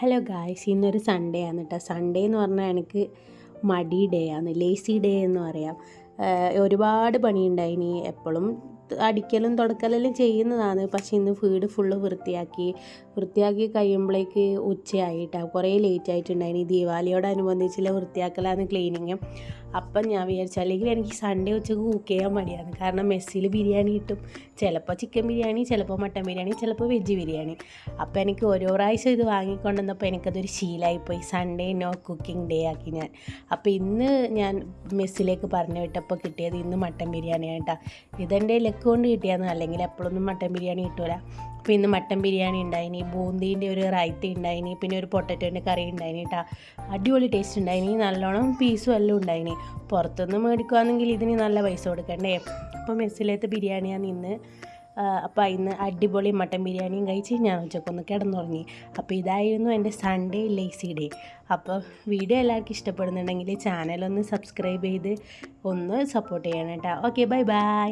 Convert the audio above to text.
Hello guys, ഇന്നൊരു Sunday ആണ് കേട്ടോ. സൺഡേ എന്ന് പറഞ്ഞാൽ എനിക്ക് മടി ഡേ ആണ്, ലേസി ഡേ എന്ന് പറയാം. ഒരുപാട് പണിയുണ്ടായിനി. എപ്പോഴും അടിക്കലും തുടക്കലെല്ലാം ചെയ്യുന്നതാണ്. പക്ഷേ ഇന്ന് വീട് ഫുള്ള് വൃത്തിയാക്കി കഴിയുമ്പോഴേക്ക് ഉച്ചയായിട്ടാണ്. കുറേ ലേറ്റ് ആയിട്ടുണ്ടായിനി. ദീപാവലിയോടനുബന്ധിച്ചുള്ള വൃത്തിയാക്കലാണ് ക്ലീനിങ്ങും. അപ്പം ഞാൻ വിചാരിച്ചു, അല്ലെങ്കിൽ എനിക്ക് സൺഡേ ഉച്ചക്ക് കുക്ക് ചെയ്യാൻ മടിയാണ്. കാരണം മെസ്സിൽ ബിരിയാണി കിട്ടും, ചിലപ്പോൾ ചിക്കൻ ബിരിയാണി, ചിലപ്പോൾ മട്ടൻ ബിരിയാണി, ചിലപ്പോൾ വെജ് ബിരിയാണി. അപ്പോൾ എനിക്ക് ഓരോ പ്രാവശ്യം ഇത് വാങ്ങിക്കൊണ്ടുവന്നപ്പോൾ എനിക്കതൊരു ശീലമായിപ്പോയി. സൺഡേ നോ കുക്കിംഗ് ഡേ ആക്കി ഞാൻ. അപ്പോൾ ഇന്ന് ഞാൻ മെസ്സിലേക്ക് പറഞ്ഞു വിട്ടപ്പോൾ കിട്ടിയത് ഇന്ന് മട്ടൻ ബിരിയാണിയാണ് കേട്ടോ. ഇതെൻ്റെ ലക്ക് കൊണ്ട് കിട്ടിയതാണ്, അല്ലെങ്കിൽ എപ്പോഴൊന്നും മട്ടൻ ബിരിയാണി കിട്ടൂല. അപ്പോൾ ഇന്ന് മട്ടൻ ബിരിയാണി ഉണ്ടായിനി, ബൂന്തിൻ്റെ ഒരു റൈത്ത ഉണ്ടായിനി, പിന്നെ ഒരു പൊട്ടറ്റോൻ്റെ കറി ഉണ്ടായിനി കേട്ടോ. അടിപൊളി ടേസ്റ്റ് ഉണ്ടായിനി. നല്ലോണം പീസും എല്ലാം ഉണ്ടായിനി. പുറത്തുനിന്ന് മേടിക്കുകയാണെങ്കിൽ ഇതിന് നല്ല പൈസ കൊടുക്കണ്ടേ. അപ്പോൾ മെസ്സിലത്തെ ബിരിയാണിയാണ് ഇന്ന്. അപ്പോൾ ഇന്ന് അടിപൊളി മട്ടൻ ബിരിയാണിയും കഴിച്ച് ഞാൻ ഉച്ചക്കൊന്ന് കിടന്നുറങ്ങി. അപ്പോൾ ഇതായിരുന്നു എൻ്റെ സൺഡേ ലേസി ഡേ. അപ്പോൾ വീഡിയോ എല്ലാവർക്കും ഇഷ്ടപ്പെടുന്നുണ്ടെങ്കിൽ ചാനലൊന്ന് സബ്സ്ക്രൈബ് ചെയ്ത് ഒന്ന് സപ്പോർട്ട് ചെയ്യണം കേട്ടോ. Okay, bye bye.